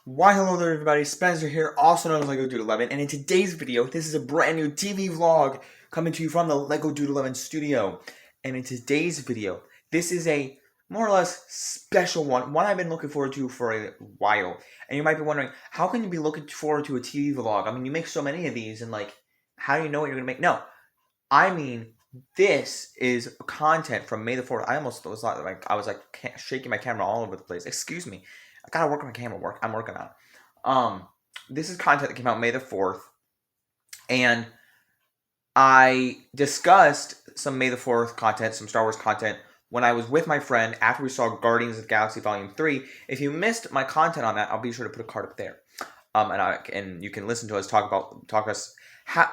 Why hello there everybody, Spencer here, also known as LEGO Dude 11, and in today's video, this is a brand new TV vlog coming to you from the LEGO Dude 11 studio. And in today's video, this is a more or less special one I've been looking forward to for a while. And you might be wondering, how can you be looking forward to a TV vlog? I mean, you make so many of these, and like, how do you know what you're gonna make? No, I mean, this is content from May the 4th. I almost was like, I was like shaking my camera all over the place. Excuse me. I gotta work on my camera work. I'm working on it. This is content that came out May the 4th, and I discussed some May the 4th content, some Star Wars content, when I was with my friend after we saw Guardians of the Galaxy Volume 3. If you missed my content on that, I'll be sure to put a card up there. And you can listen to us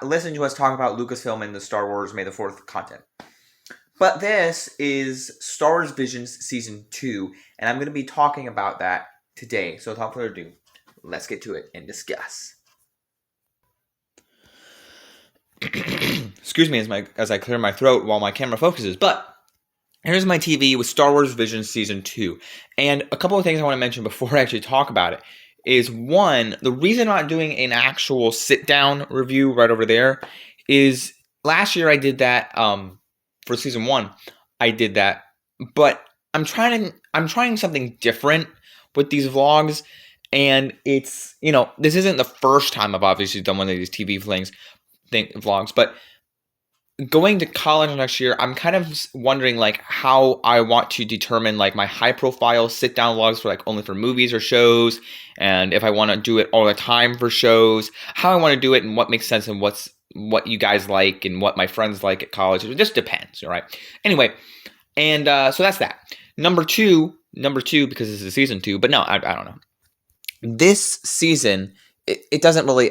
listen to us talk about Lucasfilm and the Star Wars May the 4th content. But this is Star Wars Visions Season 2, and I'm going to be talking about that today. So without further ado, let's get to it and discuss. Excuse me as I clear my throat while my camera focuses, but here's my TV with Star Wars Visions Season 2. And a couple of things I want to mention before I actually talk about it is, one, the reason I'm not doing an actual sit-down review right over there is last year I did that for Season 1. I did that, but I'm trying something different with these vlogs. And it's, this isn't the first time I've obviously done one of these TV vlogs, but going to college next year, I'm kind of wondering like how I want to determine like my high profile sit down vlogs for like only for movies or shows, and if I want to do it all the time for shows, how I want to do it and what makes sense and what you guys like and what my friends like at college. It just depends, all right? Anyway, and so that's that. Number two, because this is season 2, but no, I don't know. This season, it doesn't really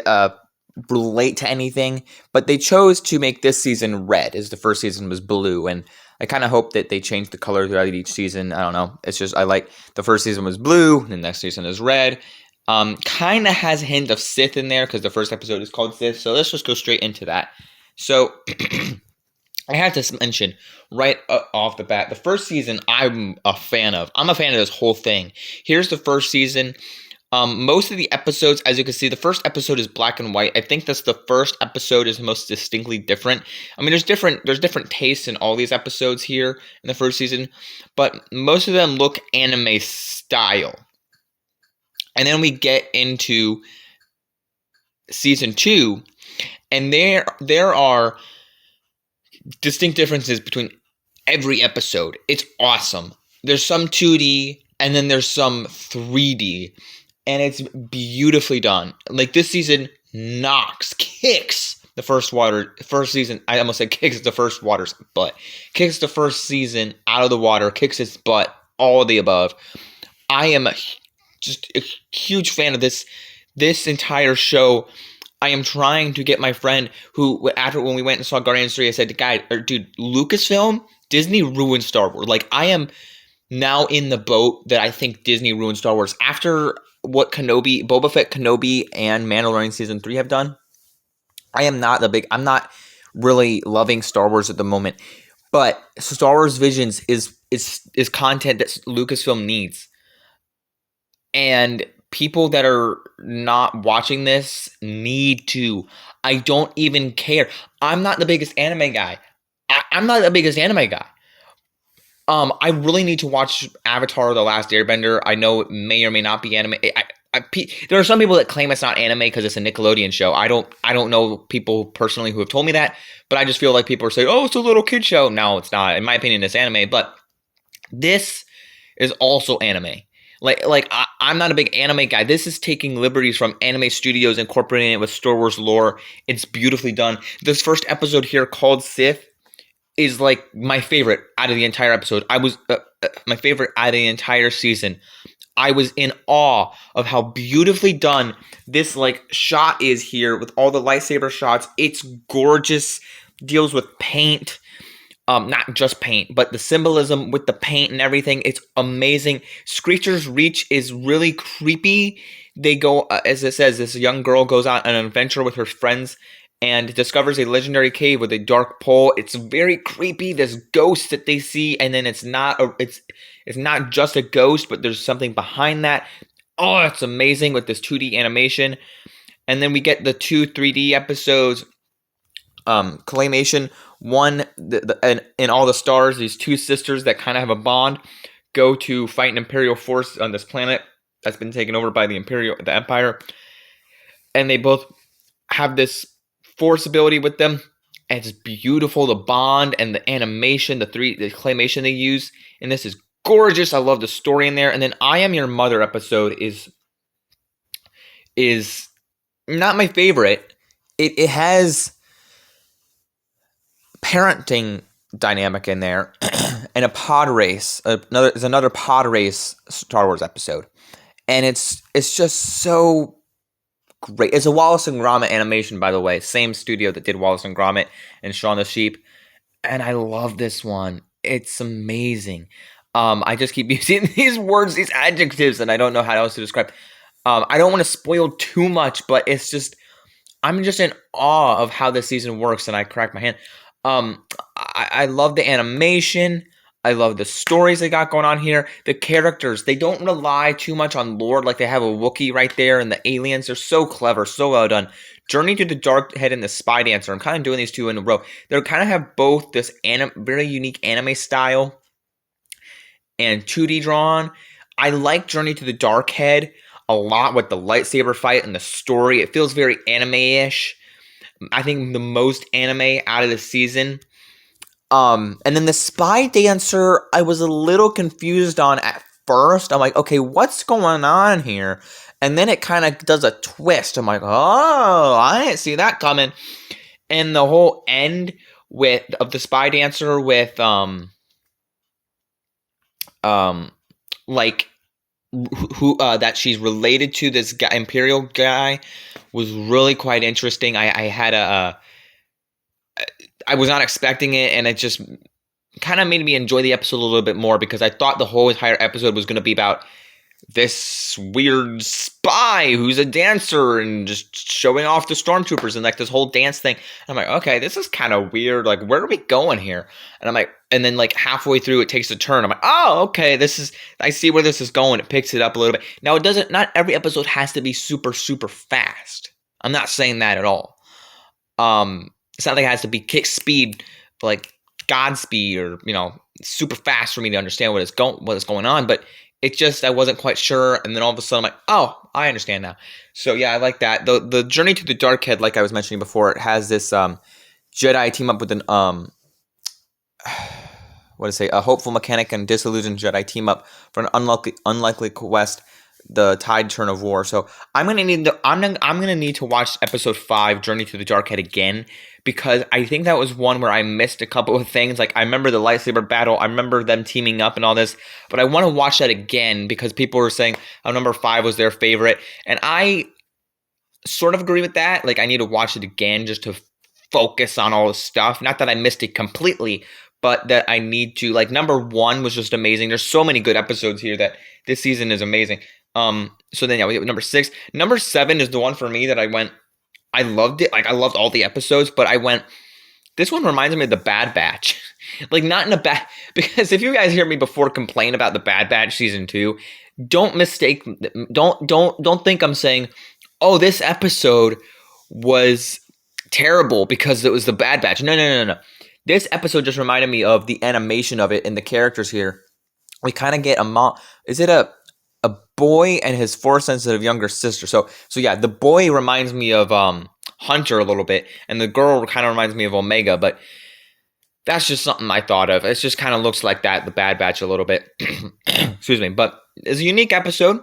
relate to anything, but they chose to make this season red, as the first season was blue, and I kind of hope that they change the color throughout each season. I don't know. It's just, I like the first season was blue, the next season is red. Kind of has a hint of Sith in there, because the first episode is called Sith, so let's just go straight into that. So, I have to mention right off the bat, the first season I'm a fan of. I'm a fan of this whole thing. Here's the first season. Most of the episodes, as you can see, the first episode is black and white. I think that's the first episode is the most distinctly different. I mean, there's different tastes in all these episodes here in the first season, but most of them look anime style. And then we get into season 2, and there are distinct differences between every episode. It's awesome. There's some 2D, and then there's some 3D. And it's beautifully done. Like, this season kicks the first season. I almost said kicks the first water's butt. Kicks the first season out of the water, kicks its butt, all of the above. I am just a huge fan of this entire show. I am trying to get my friend who, when we went and saw Guardians 3, I said, dude, Lucasfilm, Disney ruined Star Wars. Like, I am now in the boat that I think Disney ruined Star Wars. After what Boba Fett, Kenobi, and Mandalorian Season 3 have done, I'm not really loving Star Wars at the moment. But Star Wars Visions is content that Lucasfilm needs. And people that are not watching this need to. I don't even care. I'm not the biggest anime guy. I really need to watch Avatar: The Last Airbender. I know it may or may not be anime. There are some people that claim it's not anime because it's a Nickelodeon show. I don't know people personally who have told me that, but I just feel like people are saying, "Oh, it's a little kid show." No, it's not. In my opinion, it's anime. But this is also anime. I'm not a big anime guy. This is taking liberties from anime studios, incorporating it with Star Wars lore. It's beautifully done. This first episode here, called Sith, is like my favorite out of the entire episode. My favorite out of the entire season. I was in awe of how beautifully done this like shot is here with all the lightsaber shots. It's gorgeous. Deals with paint. Not just paint, but the symbolism with the paint and everything. It's amazing. Screecher's Reach is really creepy. They go, as it says, this young girl goes on an adventure with her friends and discovers a legendary cave with a dark pole. It's very creepy. There's ghosts that they see, and then it's not just a ghost, but there's something behind that. oh, it's amazing with this 2D animation. And then we get the 2 3D episodes, claymation. One, and all the stars, these two sisters that kind of have a bond, go to fight an Imperial force on this planet that's been taken over by the Empire. And they both have this force ability with them. And it's beautiful, the bond and the animation, the claymation they use. And this is gorgeous. I love the story in there. And then I Am Your Mother episode is not my favorite. It has parenting dynamic in there and a pod race. Another pod race Star Wars episode. And it's just so great. It's a Wallace and Gromit animation, by the way. Same studio that did Wallace and Gromit and Shaun the Sheep. And I love this one. It's amazing. I just keep using these words, these adjectives, and I don't know how else to describe. I don't want to spoil too much, but it's just, I'm just in awe of how this season works, and I crack my hand. I love the animation. I love the stories they got going on here. The characters, they don't rely too much on lore, like they have a Wookiee right there, and the aliens are so clever, so well done. Journey to the Dark Head and the Spy Dancer, I'm kind of doing these two in a row. They kind of have both this very unique anime style and 2D drawn. I like Journey to the Dark Head a lot with the lightsaber fight and the story. It feels very anime-ish. I think the most anime out of the season. And then the Spy Dancer, I was a little confused on at first. I'm like, okay, what's going on here? And then it kind of does a twist. I'm like, oh, I didn't see that coming. And the whole end of the Spy Dancer with like who that she's related to this guy, Imperial guy, was really quite interesting. I was not expecting it, and it just kind of made me enjoy the episode a little bit more because I thought the whole entire episode was going to be about this weird spy who's a dancer and just showing off the stormtroopers and like this whole dance thing. And I'm like, okay, this is kind of weird. Like, where are we going here? And I'm like, and then like halfway through, it takes a turn. I'm like, oh, okay, I see where this is going. It picks it up a little bit. Now, not every episode has to be super, super fast. I'm not saying that at all. It's not like it has to be kick speed, like Godspeed or, super fast for me to understand what is going on. But it just, I wasn't quite sure. And then all of a sudden I'm like, oh, I understand now. So yeah, I like that. The Journey to the Dark Head, like I was mentioning before, it has this Jedi team up with an a hopeful mechanic and disillusioned Jedi team up for an unlikely quest, the Tide Turn of War. So I'm gonna need to watch episode 5, Journey to the Dark Head, again, because I think that was one where I missed a couple of things. Like, I remember the lightsaber battle, I remember them teaming up and all this, but I want to watch that again because people were saying number 5 was their favorite, and I sort of agree with that. Like, I need to watch it again just to focus on all the stuff. Not that I missed it completely, but that I need to. Like, number 1 was just amazing. There's so many good episodes here that this season is amazing. So then, yeah, we get number 6. Number 7 is the one for me that I loved it. Like, I loved all the episodes, but this one reminds me of the Bad Batch. Like, not in a bad, because if you guys hear me before complain about the Bad Batch season 2, don't think I'm saying, oh, this episode was terrible because it was the Bad Batch. No. This episode just reminded me of the animation of it and the characters here. We kind of get is it a boy and his Force-sensitive younger sister. So yeah, the boy reminds me of Hunter a little bit, and the girl kind of reminds me of Omega, but that's just something I thought of. It just kind of looks like that, the Bad Batch, a little bit. Excuse me. But it's a unique episode.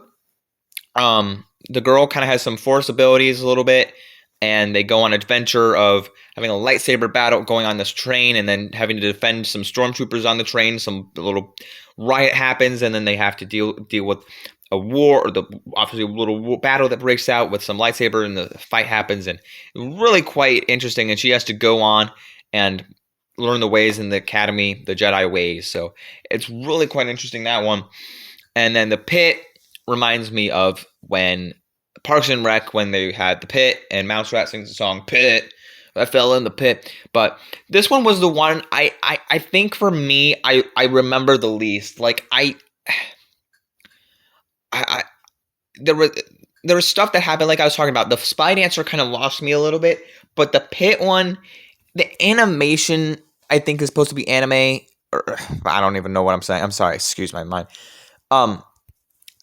The girl kind of has some Force abilities a little bit, and they go on an adventure of having a lightsaber battle going on this train and then having to defend some stormtroopers on the train. Some little riot happens, and then they have to deal with a war, or obviously a little battle that breaks out with some lightsaber, and the fight happens, and really quite interesting. And she has to go on and learn the ways in the academy, the Jedi ways. So it's really quite interesting, that one. And then the pit reminds me of when Parks and Rec, when they had the pit and Mouse Rat sings the song Pit. I fell in the pit. But this one was the one I think for me I remember the least. Like, there was there was stuff that happened, like I was talking about. The Spy Dancer kind of lost me a little bit, but the pit one, the animation, I think is supposed to be anime. I don't even know what I'm saying. I'm sorry, excuse my mind. Um,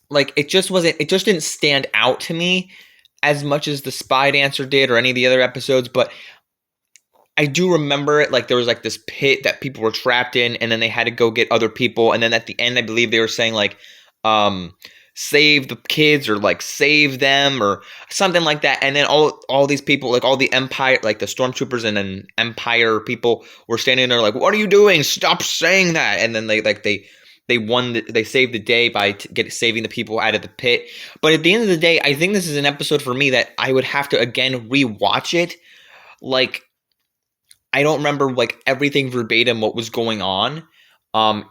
like it just wasn't. It just didn't stand out to me as much as the Spy Dancer did or any of the other episodes. But I do remember it. Like there was like this pit that people were trapped in, and then they had to go get other people. And then at the end, I believe they were saying like, save the kids or like save them or something like that. And then all these people, like all the Empire, like the stormtroopers and then Empire people were standing there like, what are you doing? Stop saying that. And then they saved the day by saving the people out of the pit. But at the end of the day, I think this is an episode for me that I would have to again rewatch it. Like I don't remember like everything verbatim what was going on.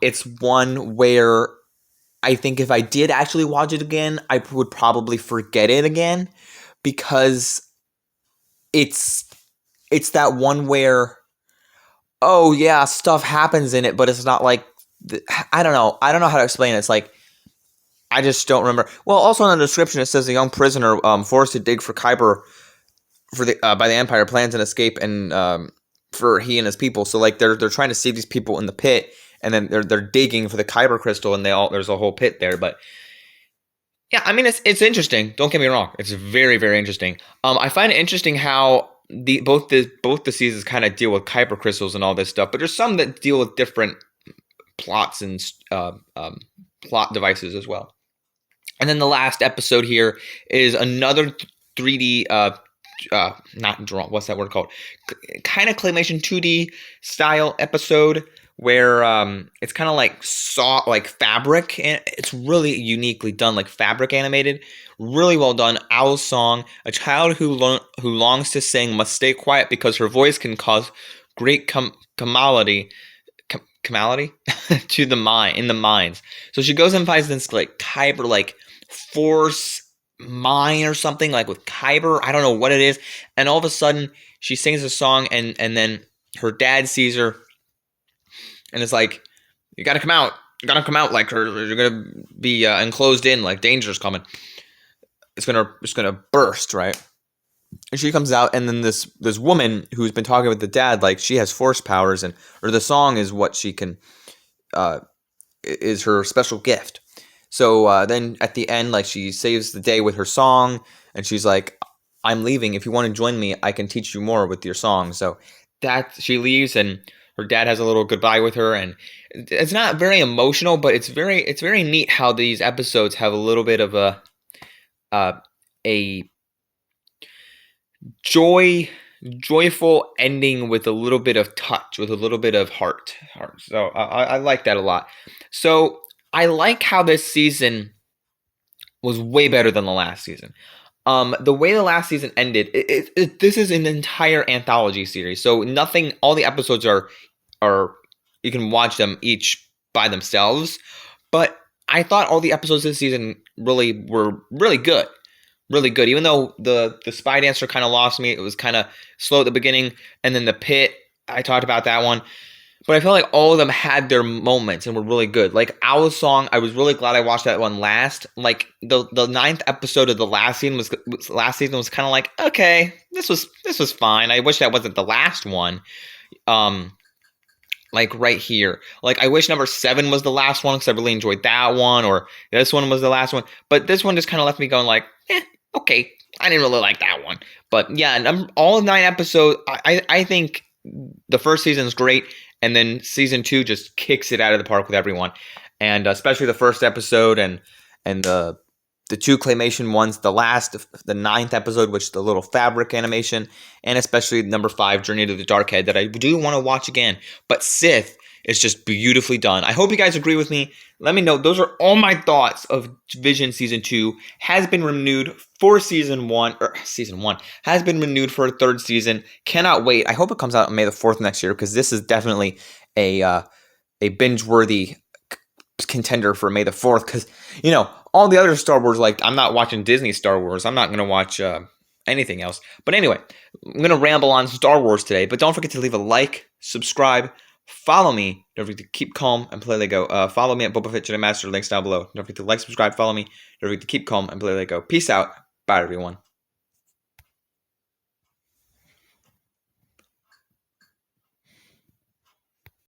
It's one where I think if I did actually watch it again, I would probably forget it again because it's that one where, oh yeah, stuff happens in it, but it's not like I don't know how to explain it. It's like I just don't remember. Well, also in the description it says a young prisoner forced to dig for Kyber for the by the Empire plans an escape and for he and his people. So like they're trying to save these people in the pit, and then they're digging for the Kyber crystal, and there's a whole pit there. But yeah, I mean it's interesting. Don't get me wrong, it's very very interesting. I find it interesting how both the seasons kind of deal with Kyber crystals and all this stuff, but there's some that deal with different plots and plot devices as well. And then the last episode here is another 3D not draw, what's that word called? Kind of claymation 2D style episode where it's kind of like like fabric, and it's really uniquely done, like fabric animated, really well done. Owl's song: a child who longs to sing must stay quiet because her voice can cause great calamity to in the mines. So she goes and finds this like Kyber like force mine or something like with Kyber. I don't know what it is. And all of a sudden she sings a song, and then her dad sees her and it's like, you gotta come out. You gotta come out, like you're gonna be enclosed in, like danger's coming. It's gonna burst, right? And she comes out, and then this woman who's been talking with the dad, like she has force powers, or the song is what she can, is her special gift. So then at the end, like she saves the day with her song, and she's like, I'm leaving. If you want to join me, I can teach you more with your song. So that she leaves, and her dad has a little goodbye with her, and it's not very emotional, but it's very neat how these episodes have a little bit of a joyful ending with a little bit of touch, with a little bit of heart. So I like that a lot. So I like how this season was way better than the last season. The way the last season ended, this is an entire anthology series. So all the episodes are you can watch them each by themselves. But I thought all the episodes this season were really good. Really good. Even though the Spy Dancer kind of lost me. It was kind of slow at the beginning. And then the pit, I talked about that one. But I felt like all of them had their moments and were really good. Like Owl's song, I was really glad I watched that one last. Like the ninth episode of the last season was kind of like, okay, this was fine. I wish that wasn't the last one. Like right here. Like I wish number 7 was the last one because I really enjoyed that one, or this one was the last one. But this one just kind of left me going like, okay, I didn't really like that one. But yeah, all 9 episodes, I think the first season is great. And then season 2 just kicks it out of the park with everyone, and especially the first episode and the 2 claymation ones. The 9th episode, which is the little fabric animation, and especially number 5, Journey to the Dark Head, that I do want to watch again. But Sith is just beautifully done. I hope you guys agree with me. Let me know. Those are all my thoughts of Vision season 2. Has been renewed for season 1, has been renewed for a 3rd season. Cannot wait. I hope it comes out on May the 4th next year, because this is definitely a binge-worthy contender for May the 4th, because all the other Star Wars, like I'm not watching Disney Star Wars. I'm not going to watch anything else. But anyway, I'm going to ramble on Star Wars today, but don't forget to leave a like, subscribe, Follow me. Don't forget to keep calm and play Lego. Follow me at Boba Fett Jedi Master. Links down below. Don't forget to like, subscribe, follow me. Don't forget to keep calm and play Lego. Peace out. Bye, everyone.